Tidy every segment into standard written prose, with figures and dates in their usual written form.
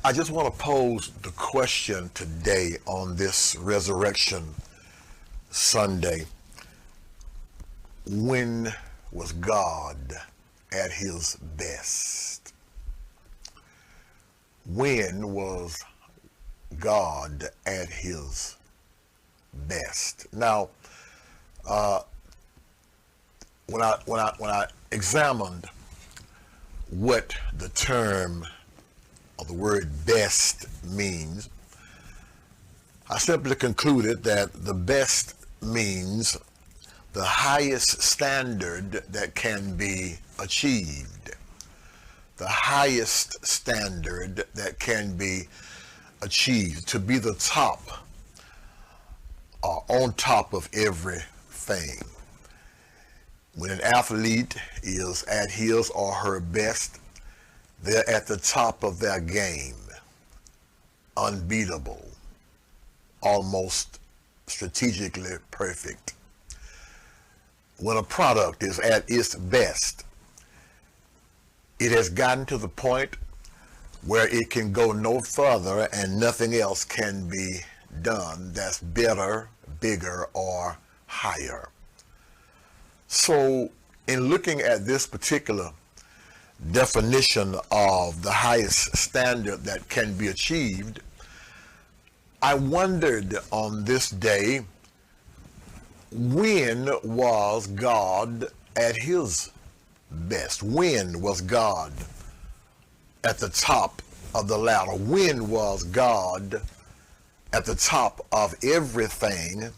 I just want to pose the question today on this Resurrection Sunday. When was God at his best? When was God at his best? Now, when I examined what the term or the word best means, I simply concluded that the best means the highest standard that can be achieved. The highest standard that can be achieved, to be the top or on top of everything. When an athlete is at his or her best, they're at the top of their game, unbeatable, almost strategically perfect. When a product is at its best, it has gotten to the point where it can go no further and nothing else can be done that's better, bigger, or higher. So in looking at this particular definition of the highest standard that can be achieved, I wondered on this day, when was God at his best? When was God at the top of the ladder? When was God at the top of everything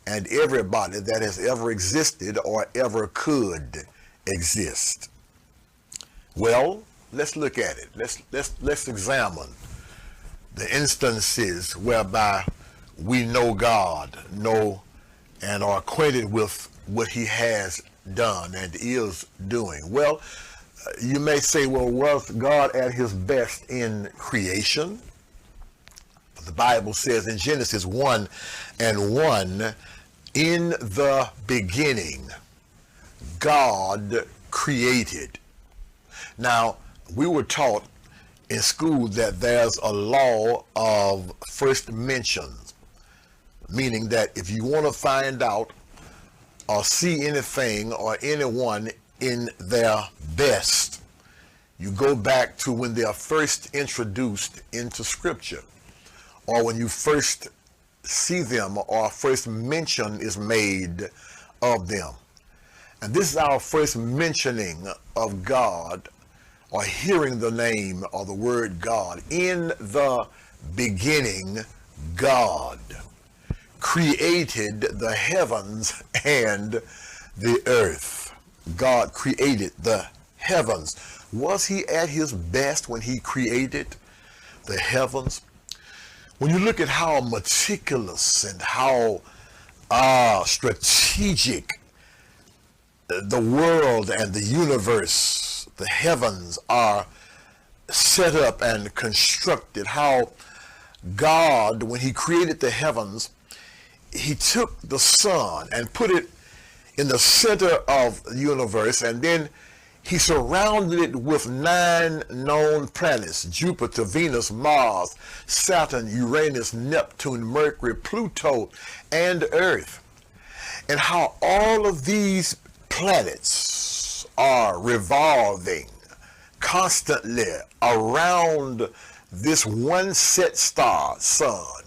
and everybody that has ever existed or ever could exist? Well, let's look at it. Let's examine the instances whereby we know God, know and are acquainted with what he has done and is doing. Well, you may say, well, was God at his best in creation? The Bible says in Genesis 1:1, in the beginning, God created. Now, we were taught in school that there's a law of first mentions, meaning that if you want to find out or see anything or anyone in their best, you go back to when they are first introduced into Scripture, or when you first see them or first mention is made of them. And this is our first mentioning of God, or hearing the name or the word God. In the beginning, God created the heavens and the earth. God created the heavens. Was he at his best when he created the heavens? When you look at how meticulous and how strategic the world and the universe, the heavens are set up and constructed, how God, when he created the heavens, he took the sun and put it in the center of the universe, and then he surrounded it with 9 known planets: Jupiter, Venus, Mars, Saturn, Uranus, Neptune, Mercury, Pluto, and Earth. And how all of these planets are revolving constantly around this one set star, sun.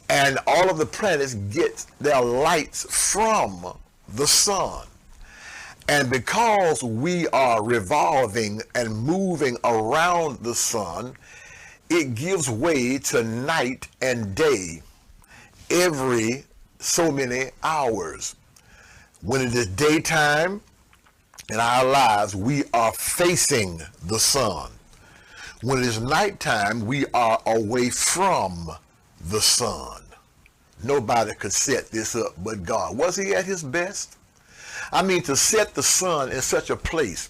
And all of the planets get their lights from the sun. And because we are revolving and moving around the sun, it gives way to night and day every so many hours. When it is daytime in our lives, we are facing the sun. When it is nighttime, we are away from the sun. Nobody could set this up but God. Was he at his best? I mean, to set the sun in such a place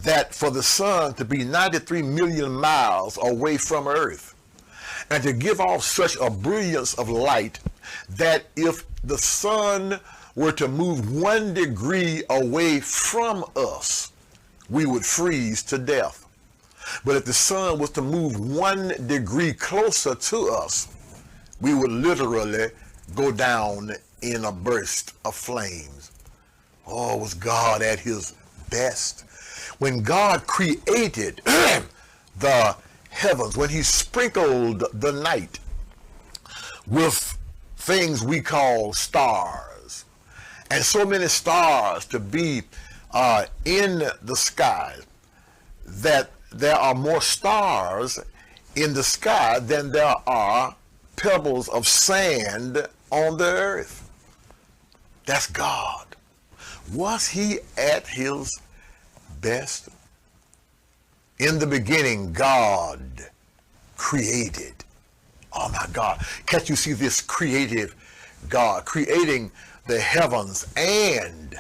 that for the sun to be 93 million miles away from Earth, and to give off such a brilliance of light that if the sun were to move 1 degree away from us, we would freeze to death. But if the sun was to move 1 degree closer to us, we would literally go down in a burst of flames. Oh, was God at his best? When God created the heavens, when he sprinkled the night with things we call stars, and so many stars to be in the sky, that there are more stars in the sky than there are pebbles of sand on the earth. That's God. Was he at his best? In the beginning, God created. Oh my God. Can't you see this creative God creating the heavens and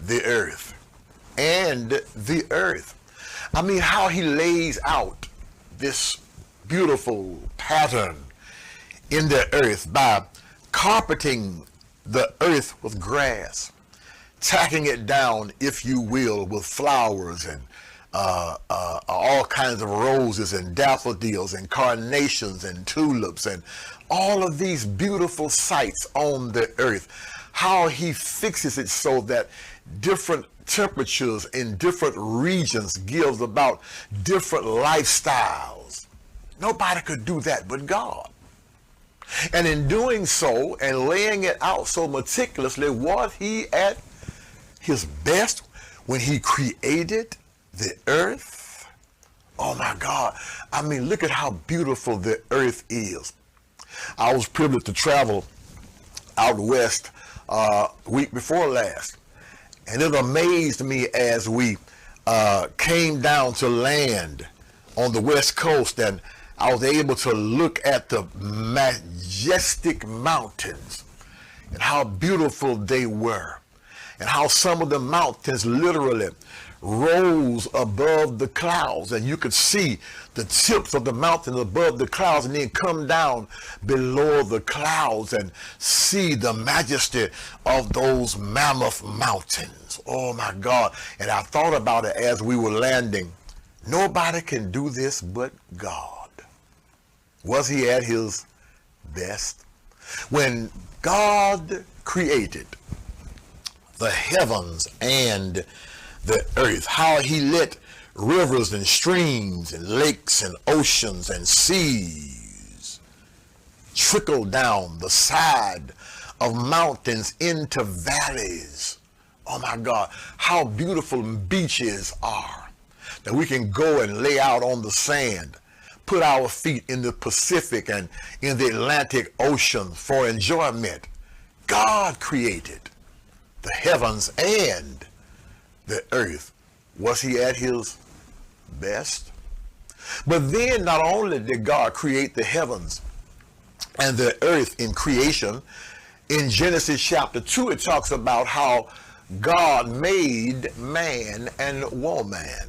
the earth? And the earth. I mean, how he lays out this beautiful pattern in the earth by carpeting the earth with grass, tacking it down, if you will, with flowers and all kinds of roses and daffodils and carnations and tulips and all of these beautiful sights on the earth. How he fixes it so that different temperatures in different regions gives about different lifestyles. Nobody could do that but God. And in doing so and laying it out so meticulously, was he at his best when he created the earth? Oh my God. I mean, look at how beautiful the earth is. I was privileged to travel out west week before last. And it amazed me as we came down to land on the West Coast, and I was able to look at the majestic mountains and how beautiful they were, and how some of the mountains literally rose above the clouds, and you could see the tips of the mountain above the clouds and then come down below the clouds and see the majesty of those mammoth mountains. Oh my God. And I thought about it as we were landing. Nobody can do this but God. Was he at his best? When God created the heavens and the earth, how he let rivers and streams and lakes and oceans and seas trickle down the side of mountains into valleys. Oh my God, how beautiful beaches are, that we can go and lay out on the sand, put our feet in the Pacific and in the Atlantic Ocean for enjoyment. God created the heavens and the earth. Was he at his best? But then not only did God create the heavens and the earth in creation, in Genesis chapter 2 it talks about how God made man and woman.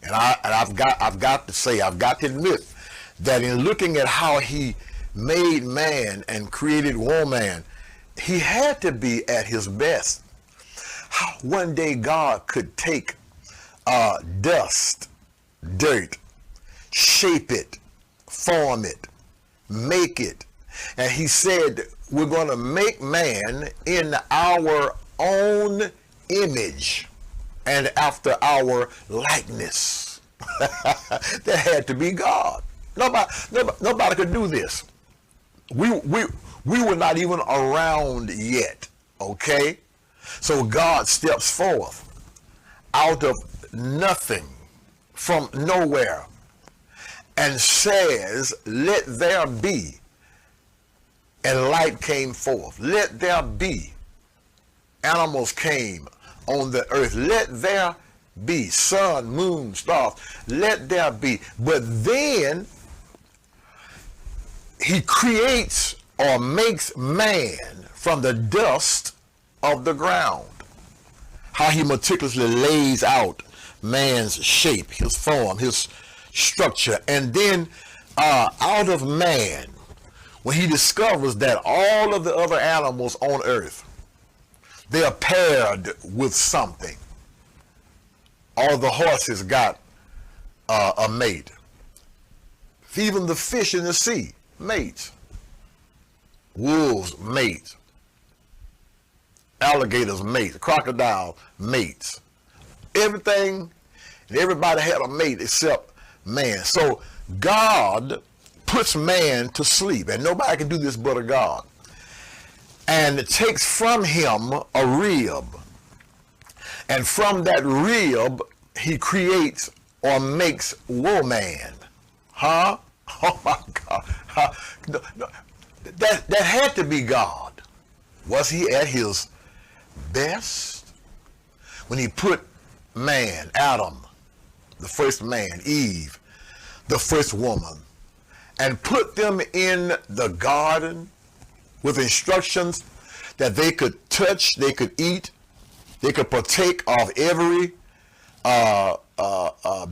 And I've got to admit that in looking at how he made man and created woman, he had to be at his best. How one day God could take dust, dirt, shape it, form it, make it. And he said, we're going to make man in our own image and after our likeness. That had to be God. Nobody could do this. We were not even around yet, okay? So God steps forth out of nothing, from nowhere, and says, let there be. And light came forth. Let there be. Animals came on the earth. Let there be. Sun, moon, stars. Let there be. But then he creates or makes man from the dust of the ground. How he meticulously lays out man's shape, his form, his structure. And then out of man, when he discovers that all of the other animals on earth, they are paired with something. All the horses got a mate. Even the fish in the sea, mates. Wolves, mates. Alligators, mates. Crocodile, mates. Everything and everybody had a mate except man. So God puts man to sleep, and nobody can do this but a God. And takes from him a rib. And from that rib, he creates or makes woman. Huh? Oh my God. Huh? No, that had to be God. Was he at his best? When he put man, Adam, the first man, Eve, the first woman, and put them in the garden with instructions that they could touch, they could eat, they could partake of every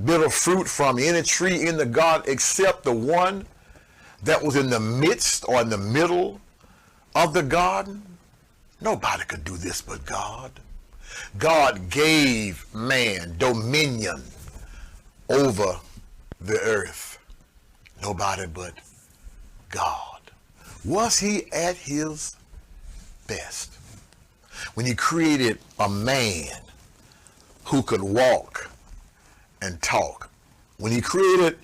bit of fruit from any tree in the garden except the one that was in the midst or in the middle of the garden. Nobody could do this but God. God gave man dominion over the earth. Nobody but God. Was he at his best when he created a man who could walk and talk? When he created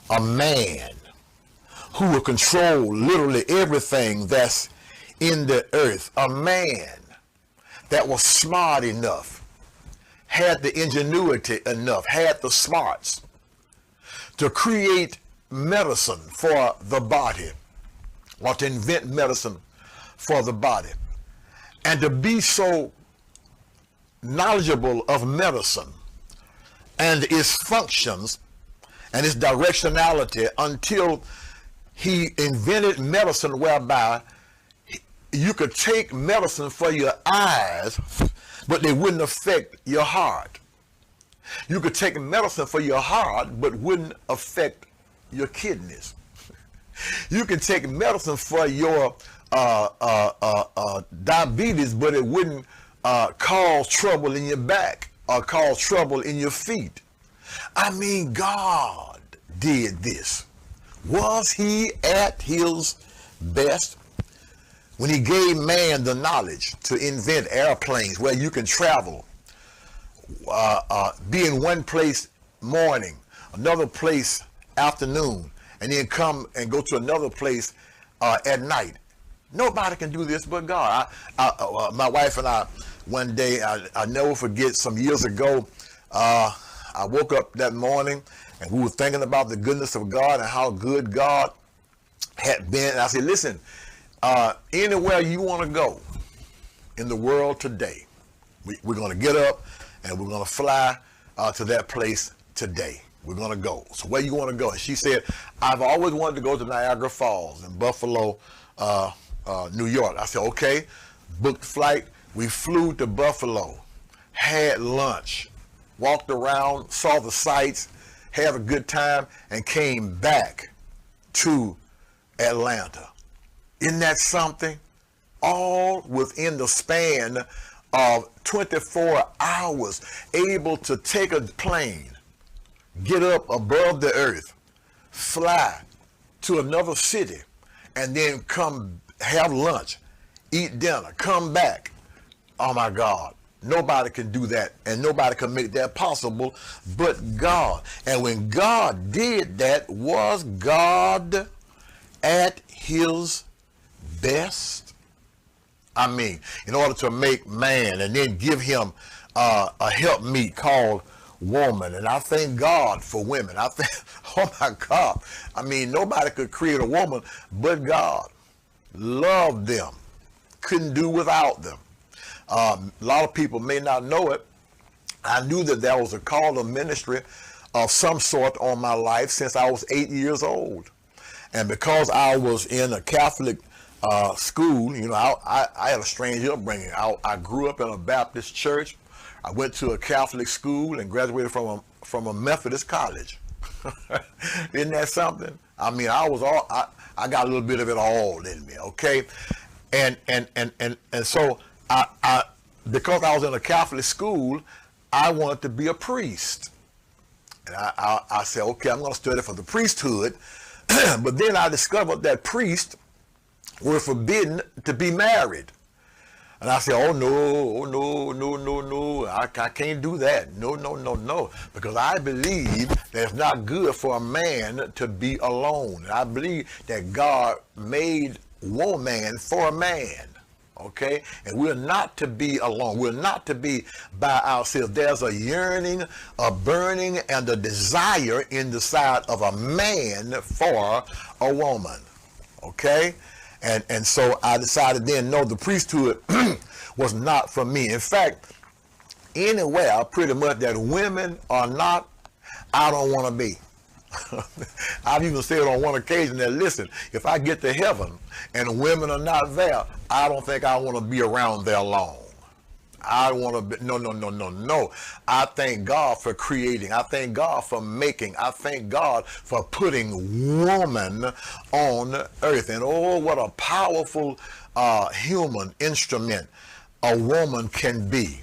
a man who would control literally everything that's in the earth, a man that was smart enough, had the ingenuity enough, had the smarts to create medicine for the body, or to invent medicine for the body, and to be so knowledgeable of medicine and its functions and its directionality until he invented medicine whereby you could take medicine for your eyes, but they wouldn't affect your heart. You could take medicine for your heart, but wouldn't affect your kidneys. You can take medicine for your diabetes, but it wouldn't cause trouble in your back or cause trouble in your feet. I mean, God did this. Was he at his best when he gave man the knowledge to invent airplanes where you can travel, be in one place morning, another place afternoon, and then come and go to another place at night? Nobody can do this but God. My wife and I, one day, I never forget, some years ago, I woke up that morning and we were thinking about the goodness of God and how good God had been. And I said, listen, anywhere you want to go in the world today, we're going to get up and we're going to fly to that place today. We're going to go. So where you want to go? And she said, I've always wanted to go to Niagara Falls in Buffalo, New York. I said, okay, booked flight. We flew to Buffalo, had lunch, walked around, saw the sights, had a good time, and came back to Atlanta. Isn't that something? All within the span of 24 hours, able to take a plane, get up above the earth, fly to another city, and then come have lunch, eat dinner, come back. Oh my God. Nobody can do that, and nobody can make that possible but God. And when God did that, was God at his best? I mean, in order to make man and then give him a helpmeet called woman. And I thank God for women. I think, oh my God, I mean, nobody could create a woman but God. Loved them, couldn't do without them. A lot of people may not know it. I knew that there was a call of ministry of some sort on my life since I was 8 years old. And because I was in a Catholic school, you know, I had a strange upbringing. I grew up in a Baptist church. I went to a Catholic school and graduated from a Methodist college. Isn't that something? I mean, I got a little bit of it all in me, okay? And so because I was in a Catholic school, I wanted to be a priest. And I said, okay, I'm going to study for the priesthood. But then I discovered that priests were forbidden to be married. And I said, oh no, I can't do that. No. Because I believe that it's not good for a man to be alone. And I believe that God made woman for a man. Okay? And we're not to be alone. We're not to be by ourselves. There's a yearning, a burning, and a desire in the side of a man for a woman. Okay? And so I decided then, no, the priesthood was not for me. In fact, anywhere pretty much that women are not, I don't want to be. I've even said on one occasion that, listen, if I get to heaven and women are not there, I don't think I want to be around there long. I want to be, no. I thank God for creating. I thank God for making. I thank God for putting woman on earth. And oh, what a powerful human instrument a woman can be.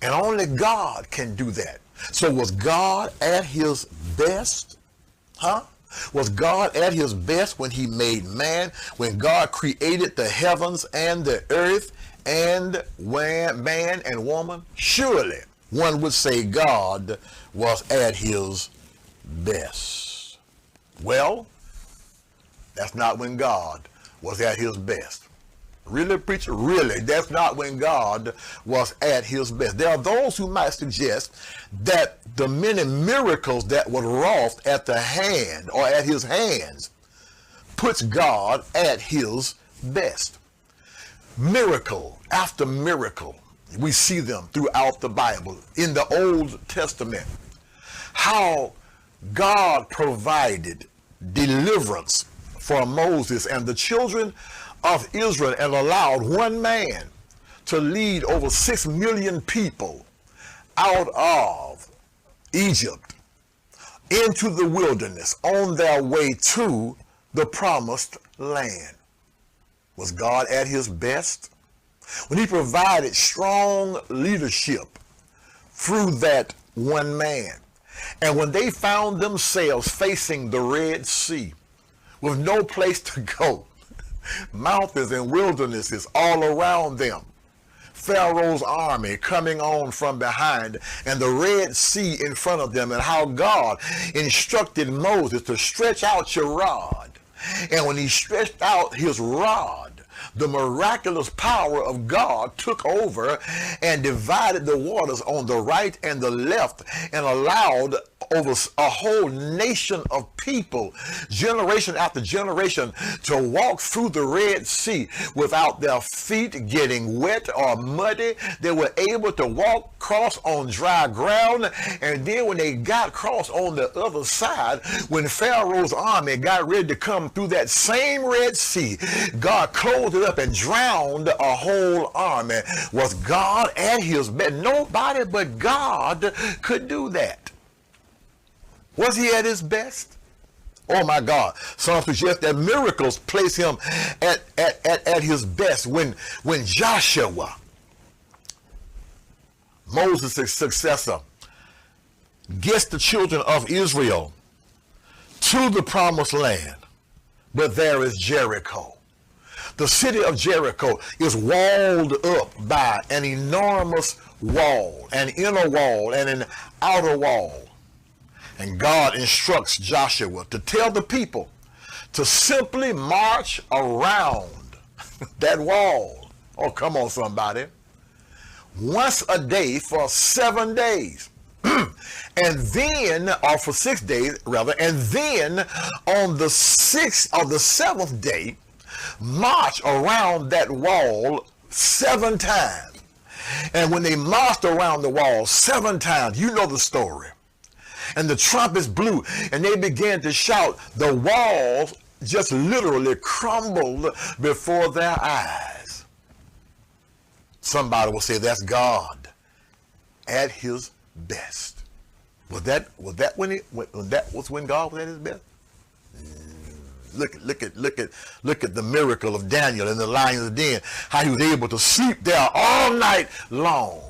And only God can do that. So was God at his best? Was God at his best when he made man? When God created the heavens and the earth? And when man and woman? Surely one would say God was at his best. Well, that's not when God was at his best. Really, preacher? Really, that's not when God was at his best. There are those who might suggest that the many miracles that were wrought at the hand or at his hands puts God at his best. Miracle after miracle, we see them throughout the Bible. In the Old Testament, how God provided deliverance for Moses and the children of Israel and allowed one man to lead over 6 million people out of Egypt into the wilderness on their way to the promised land. Was God at his best? When he provided strong leadership through that one man. And when they found themselves facing the Red Sea with no place to go, mountains and wildernesses all around them, Pharaoh's army coming on from behind, and the Red Sea in front of them, and how God instructed Moses to stretch out your rod. And when he stretched out his rod, the miraculous power of God took over and divided the waters on the right and the left and allowed over a whole nation of people, generation after generation, to walk through the Red Sea without their feet getting wet or muddy. They were able to walk across on dry ground, and then when they got across on the other side, when Pharaoh's army got ready to come through that same Red Sea, God closed it up and drowned a whole army. Was God at his best? Nobody but God could do that. Was he at his best? Oh my God. Some suggest that miracles place him at his best when Joshua, Moses' successor, gets the children of Israel to the promised land. But there is Jericho. The city of Jericho is walled up by an enormous wall, an inner wall and an outer wall. And God instructs Joshua to tell the people to simply march around that wall. Oh, come on, somebody. Once a day for 7 days. And then, or for 6 days rather, and then on the 6th or the 7th day, march around that wall 7 times. And when they marched around the wall 7 times, you know the story. And the trumpets blew, and they began to shout. The walls just literally crumbled before their eyes. Somebody will say that's God at his best. Was that when that was when God was at his best? Look at the miracle of Daniel in the lion's den, how he was able to sleep there all night long,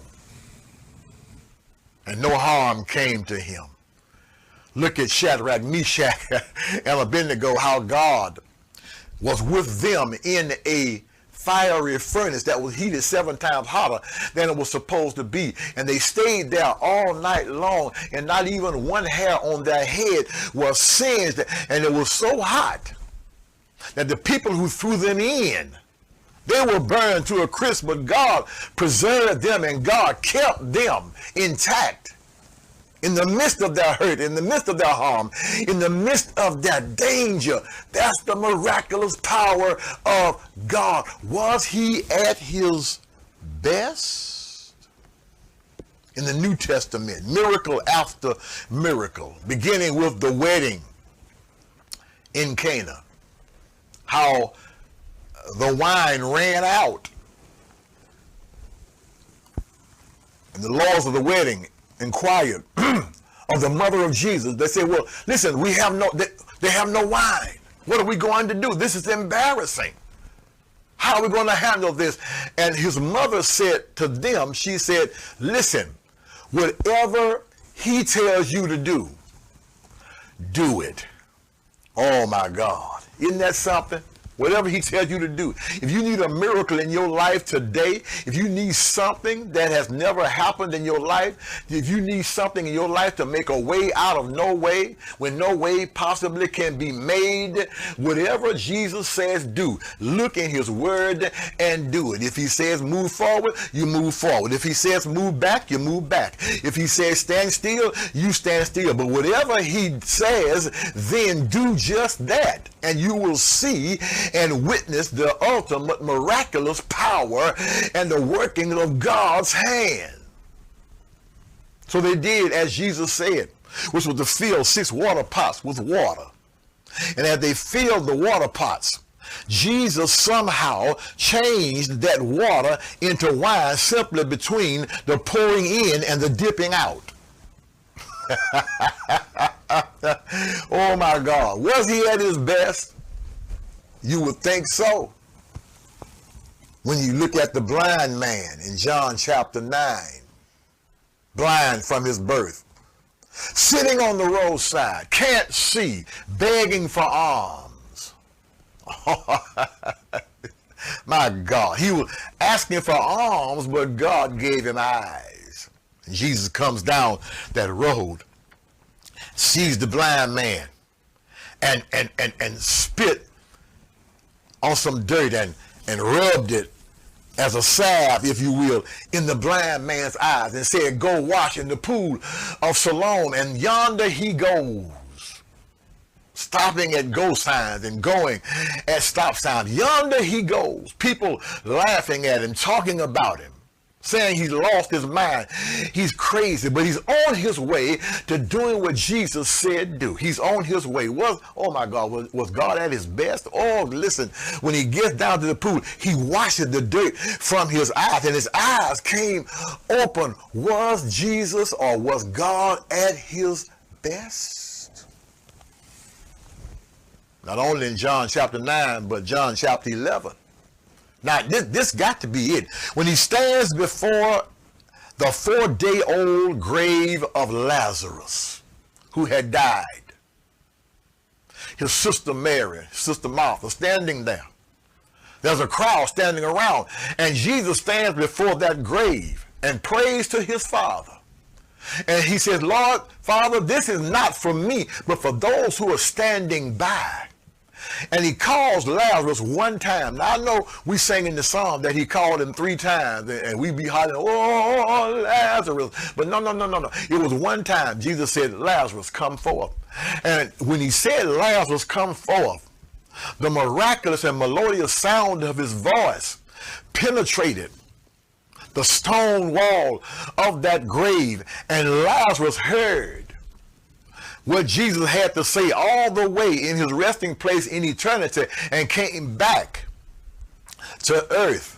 and no harm came to him. Look at Shadrach, Meshach, and Abednego, how God was with them in a fiery furnace that was heated 7 times hotter than it was supposed to be. And they stayed there all night long, and not even one hair on their head was singed. And it was so hot that the people who threw them in, they were burned to a crisp, but God preserved them and God kept them intact. In the midst of their hurt, in the midst of their harm, in the midst of their danger, that's the miraculous power of God. Was he at his best? In the New Testament, miracle after miracle, beginning with the wedding in Cana, how the wine ran out, and the laws of the wedding inquired of the mother of Jesus. They said, well, listen, they have no wine. What are we going to do? This is embarrassing. How are we going to handle this? And his mother said to them, she said, listen, whatever he tells you to do, do it. Oh my God. Isn't that something? Whatever he tells you to do. If you need a miracle in your life today, if you need something that has never happened in your life, if you need something in your life to make a way out of no way, when no way possibly can be made, whatever Jesus says do, look in his word and do it. If he says move forward, you move forward. If he says move back, you move back. If he says stand still, you stand still. But whatever he says, then do just that, and you will see and witness the ultimate miraculous power and the working of God's hand. So they did as Jesus said, which was to fill 6 water pots with water. And as they filled the water pots, Jesus somehow changed that water into wine simply between the pouring in and the dipping out. Oh my God. Was he at his best? You would think so. When you look at the blind man in John chapter 9, blind from his birth, sitting on the roadside, can't see, begging for alms. My God, he was asking for alms, but God gave him eyes. And Jesus comes down that road, sees the blind man, and spit on some dirt and rubbed it as a salve, if you will, in the blind man's eyes, and said, go wash in the pool of Siloam. And yonder he goes, stopping at go signs and going at stop signs. Yonder he goes, people laughing at him, talking about him, saying he's lost his mind, he's crazy, but he's on his way to doing what Jesus said do. He's on his way. Oh my God, was God at his best? Oh, listen, when he gets down to the pool, he washes the dirt from his eyes, and his eyes came open. Was Jesus or was God at his best? Not only in John chapter 9, but John chapter 11. Now, this got to be it. When he stands before the 4-day-old grave of Lazarus, who had died, his sister Mary, sister Martha, standing there. There's a crowd standing around, and Jesus stands before that grave and prays to his Father. And he says, Lord, Father, this is not for me, but for those who are standing by. And he calls Lazarus one time. Now I know we sang in the psalm that he called him 3 times, and we be hollering, oh, Lazarus. But no. It was one time Jesus said, Lazarus, come forth. And when he said, Lazarus, come forth, the miraculous and melodious sound of his voice penetrated the stone wall of that grave, and Lazarus heard what Jesus had to say all the way in his resting place in eternity, and came back to earth.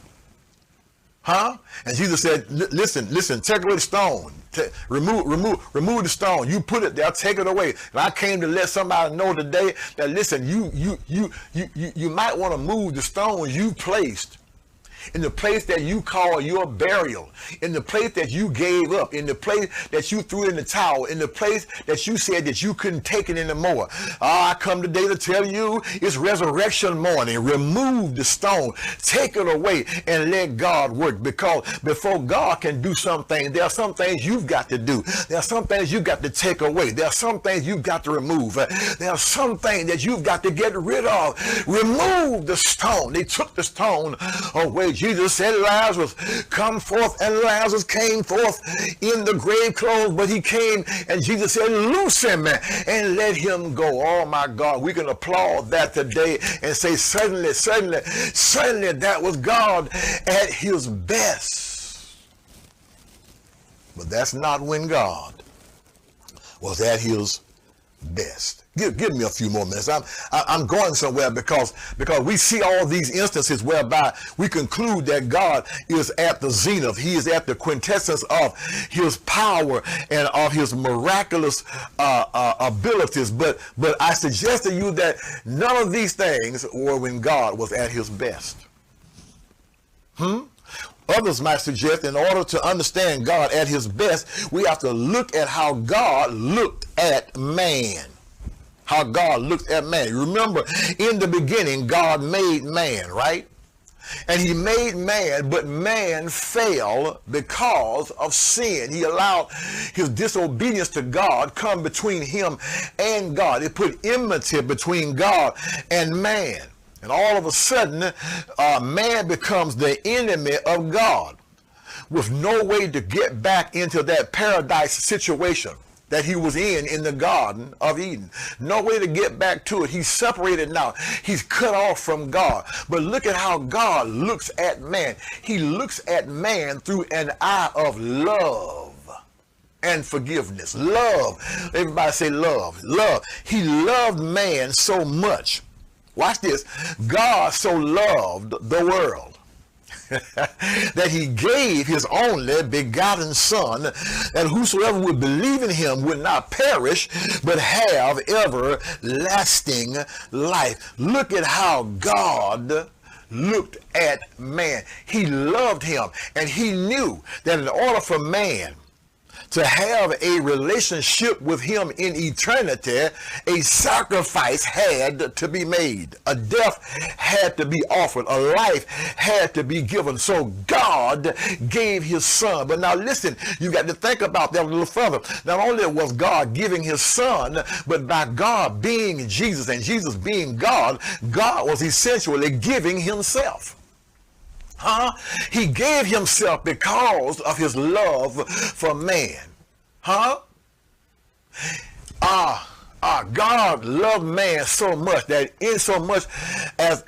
And Jesus said, listen, take away the stone. Remove the stone. You put it there, take it away. And I came to let somebody know today that, listen, you might want to move the stones you placed in the place that you call your burial, in the place that you gave up, in the place that you threw in the towel, in the place that you said that you couldn't take it anymore. I come today to tell you it's resurrection morning. Remove the stone, take it away, and let God work, because before God can do something, there are some things you've got to do. There are some things you've got to take away. There are some things you've got to remove. There are some things that you've got to get rid of. Remove the stone. They took the stone away. Jesus said, Lazarus, come forth, and Lazarus came forth in the grave clothes, but he came, and Jesus said, loose him and let him go. Oh my God, we can applaud that today and say, certainly that was God at his best. But that's not when God was at his best. Give me a few more minutes. I'm going somewhere because we see all these instances whereby we conclude that God is at the zenith. He is at the quintessence of his power and of his miraculous abilities. But I suggest to you that none of these things were when God was at his best. Others might suggest in order to understand God at his best, we have to look at how God looked at man. How God looked at man. Remember, in the beginning, God made man, right? And he made man, but man fell because of sin. He allowed his disobedience to God come between him and God. It put enmity between God and man. And all of a sudden, man becomes the enemy of God with no way to get back into that paradise situation that he was in the Garden of Eden. No way to get back to it. He's separated now. He's cut off from God. But look at how God looks at man. He looks at man through an eye of love and forgiveness. Love. Everybody say love. Love. He loved man so much. Watch this. God so loved the world that he gave his only begotten Son, that whosoever would believe in him would not perish, but have everlasting life. Look at how God looked at man. He loved him, and he knew that in order for man to have a relationship with him in eternity, a sacrifice had to be made. A death had to be offered. A life had to be given. So God gave his Son. But now listen, you got to think about that a little further. Not only was God giving his Son, but by God being Jesus and Jesus being God, God was essentially giving himself. He gave himself because of his love for man. God loved man so much that in so much as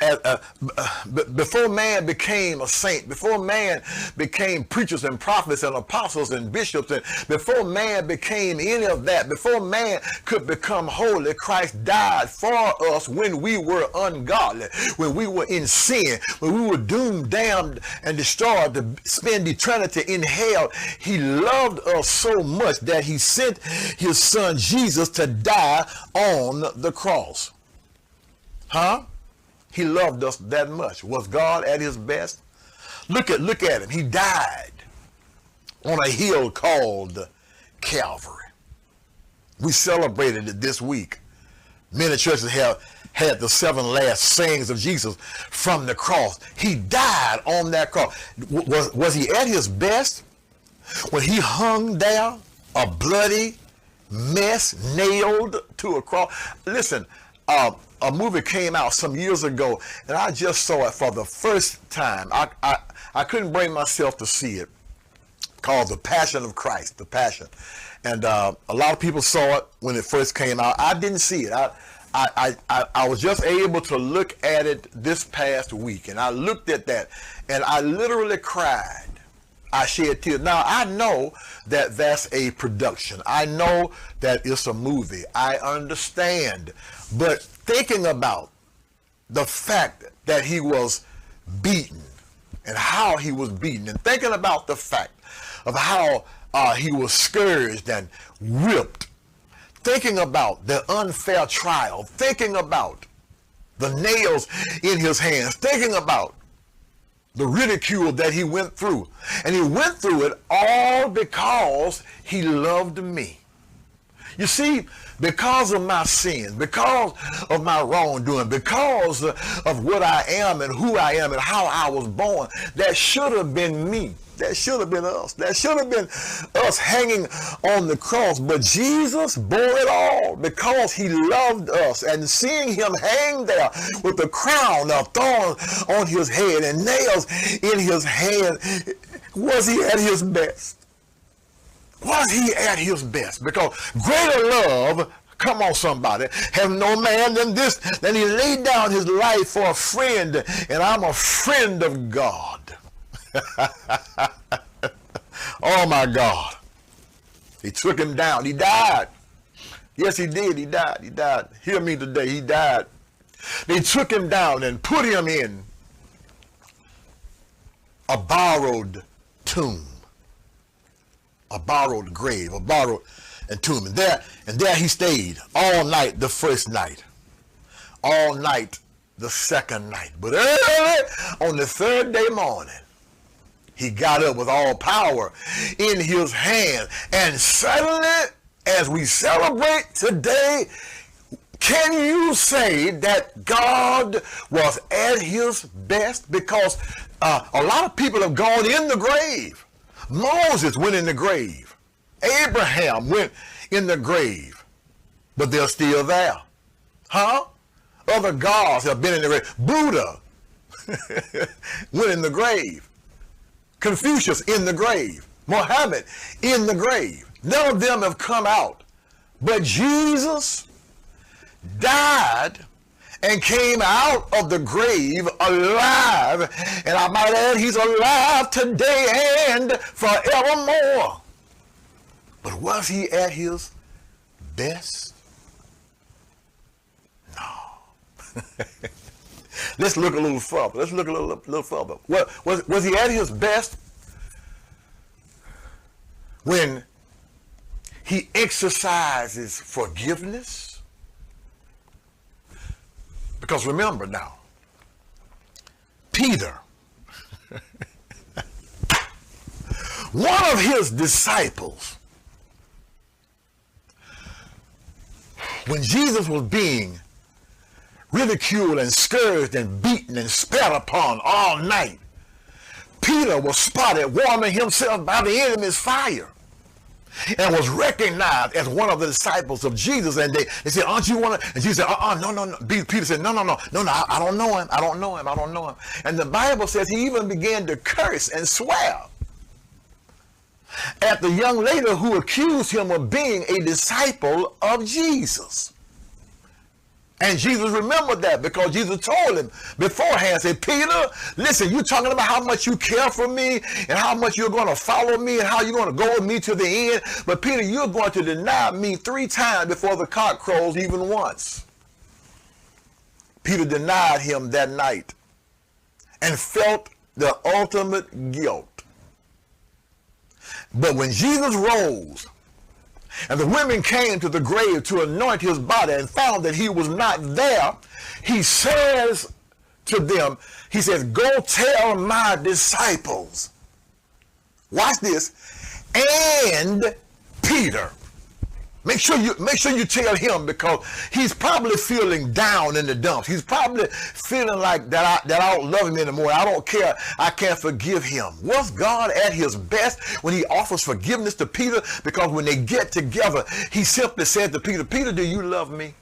before man became a saint, before man became preachers and prophets and apostles and bishops, and before man became any of that, before man could become holy, Christ died for us when we were ungodly, when we were in sin, when we were doomed, damned, and destroyed to spend eternity in hell. He loved us so much that he sent his Son Jesus to die on the cross. He loved us that much. Was God at his best? Look at him. He died on a hill called Calvary. We celebrated it this week. Many churches have had the 7 last sayings of Jesus from the cross. He died on that cross. Was he at his best when he hung there, a bloody mess, nailed to a cross? Listen, a movie came out some years ago, and I just saw it for the first time. I couldn't bring myself to see it, called The Passion of Christ, The Passion. And a lot of people saw it when it first came out. I didn't see it. I was just able to look at it this past week, and I looked at that, and I literally cried. I shed tears. Now, I know that that's a production. I know that it's a movie. I understand. But thinking about the fact that he was beaten and how he was beaten, and thinking about the fact of how he was scourged and whipped, thinking about the unfair trial, thinking about the nails in his hands, thinking about the ridicule that he went through. And he went through it all because he loved me. You see, because of my sins, because of my wrongdoing, because of what I am and who I am and how I was born, that should have been me. That should have been us. That should have been us hanging on the cross. But Jesus bore it all because he loved us. And seeing him hang there with the crown of thorns on his head and nails in his hand, was he at his best? Was he at his best? Because greater love, come on somebody, have no man than this, than he laid down his life for a friend, and I'm a friend of God. Oh my God. He took him down. He died. Yes, he did. He died. He died. Hear me today. He died. They took him down and put him in a borrowed tomb. A borrowed grave, a borrowed tomb. And there he stayed all night the first night, all night the second night. But early on the third day morning, he got up with all power in his hand. And suddenly, as we celebrate today, can you say that God was at his best? Because a lot of people have gone in the grave. Moses went in the grave. Abraham went in the grave. But they're still there. Huh? Other gods have been in the grave. Buddha went in the grave. Confucius in the grave. Muhammad in the grave. None of them have come out. But Jesus died and came out of the grave alive. And I might add, he's alive today and forevermore. But was he at his best? No. Let's look a little further. Let's look a little further. Was he at his best when he exercises forgiveness? Because remember now, Peter, one of his disciples, when Jesus was being ridiculed and scourged and beaten and spat upon all night, Peter was spotted warming himself by the enemy's fire and was recognized as one of the disciples of Jesus. And they said, aren't you one of, and Jesus said, no. Peter said, no, I don't know him. I don't know him. And the Bible says he even began to curse and swear at the young lady who accused him of being a disciple of Jesus. And Jesus remembered that because Jesus told him beforehand, said, Peter, listen, you're talking about how much you care for me and how much you're going to follow me and how you're going to go with me to the end. But Peter, you're going to deny me 3 times before the cock crows even once. Peter denied him that night and felt the ultimate guilt. But when Jesus rose, and the women came to the grave to anoint his body and found that he was not there, he says to them, he says, go tell my disciples, watch this, and Peter. Make sure you tell him, because he's probably feeling down in the dumps. He's probably feeling like that I don't love him anymore. I don't care. I can't forgive him. Was God at his best when he offers forgiveness to Peter? Because when they get together, he simply said to Peter, Peter, do you love me?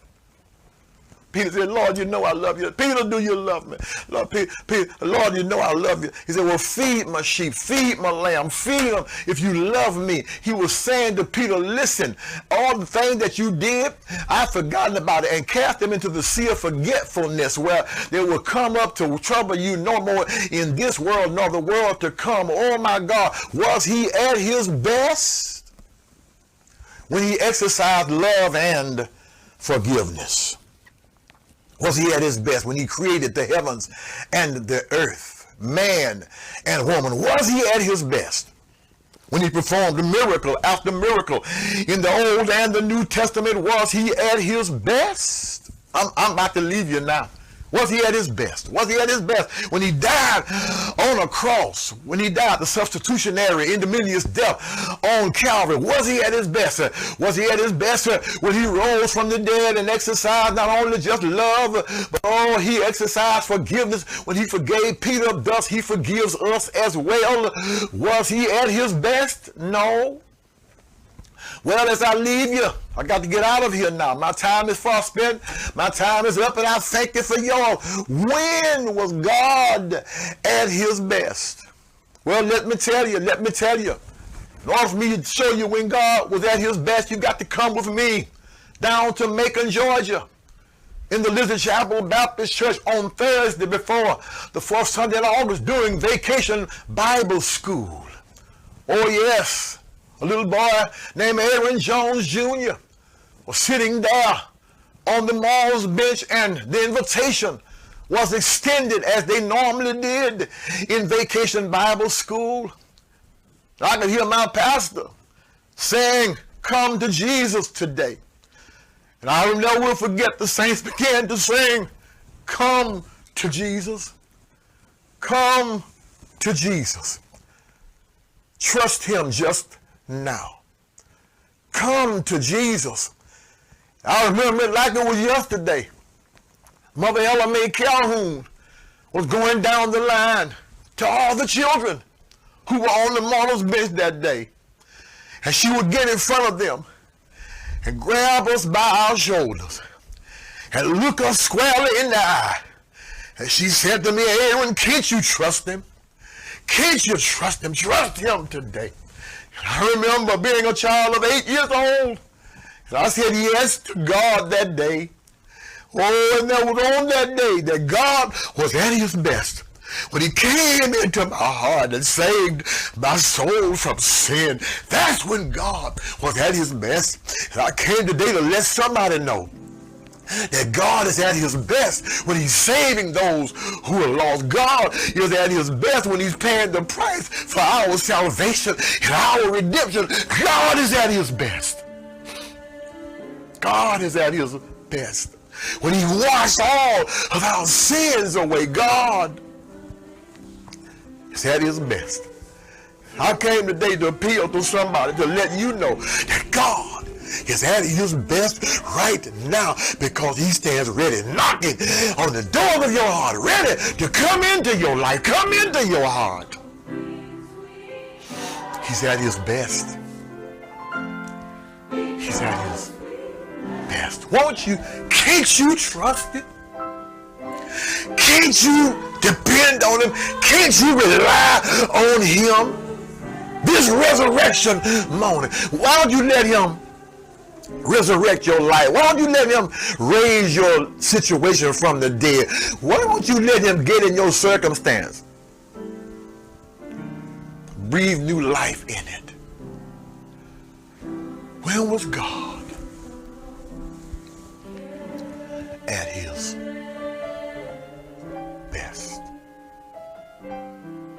Peter said, Lord, you know I love you. Peter, do you love me? Lord, Peter, Lord, you know I love you. He said, well, feed my sheep, feed my lamb, feed them if you love me. He was saying to Peter, listen, all the things that you did, I've forgotten about it, and cast them into the sea of forgetfulness, where they will come up to trouble you no more in this world nor the world to come. Oh my God, was he at his best when he exercised love and forgiveness? Was he at his best when he created the heavens and the earth, man and woman? Was he at his best when he performed miracle after miracle in the Old and the New Testament? Was he at his best? I'm about to leave you now Was he at his best? Was he at his best when he died on a cross? When he died the substitutionary, ignominious death on Calvary? Was he at his best? Was he at his best when he rose from the dead and exercised not only just love, but he exercised forgiveness when he forgave Peter? Thus he forgives us as well. Was he at his best? No. Well, as I leave you, I got to get out of here now. My time is far spent. My time is up, and I thank you for y'all. When was God at his best? Well, let me tell you. In order for me to show you when God was at his best, you got to come with me down to Macon, Georgia, in the Lizard Chapel Baptist Church on Thursday before the fourth Sunday in August during Vacation Bible School. Oh, yes. A little boy named Aaron Jones Jr. was sitting there on the Mall's bench, and the invitation was extended as they normally did in Vacation Bible School. I could hear my pastor saying, "Come to Jesus today." And I will never forget the saints began to sing, "Come to Jesus. Come to Jesus. Trust him just now. Come to Jesus." I remember it like it was yesterday. Mother Ella Mae Calhoun was going down the line to all the children who were on the model's bench that day. And she would get in front of them and grab us by our shoulders and look us squarely in the eye. And she said to me, "Aaron, can't you trust him? Can't you trust him? Trust him today." I remember being a child of 8 years old, and I said yes to God that day. Oh, and that was on that day that God was at his best, when he came into my heart and saved my soul from sin. That's when God was at his best. And I came today to let somebody know that God is at his best when he's saving those who are lost. God is at his best when he's paying the price for our salvation and our redemption. God is at his best. God is at his best when he washed all of our sins away. God is at his best. I came today to appeal to somebody to let you know that God is at his best right now, because he stands ready, knocking on the door of your heart, ready to come into your life, come into your heart. He's at his best. He's at his best. Can't you trust it? Can't you depend on him? Can't you rely on him? This resurrection morning, why don't you let him resurrect your life? Why don't you let him raise your situation from the dead? Why don't you let him get in your circumstance? Breathe new life in it. When was God at his